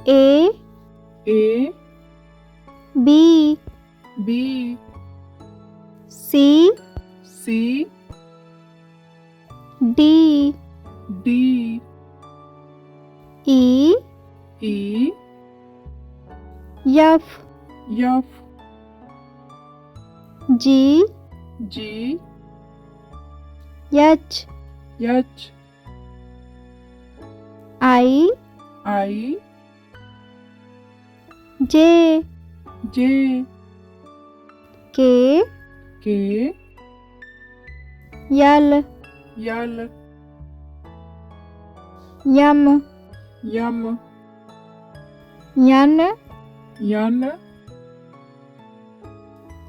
A A B B C C D D E E F F G G H H I I J J K K L L M M N N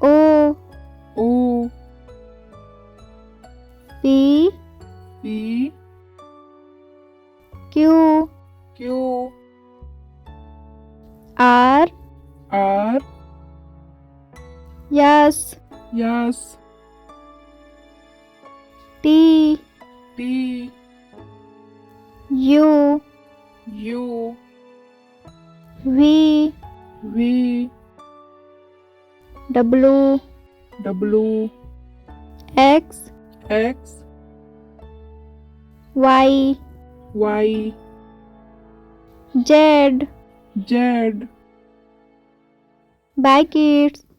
O O P P Q Q R R S S T T U U V V W W X X Y Y Z. Z. Bye kids.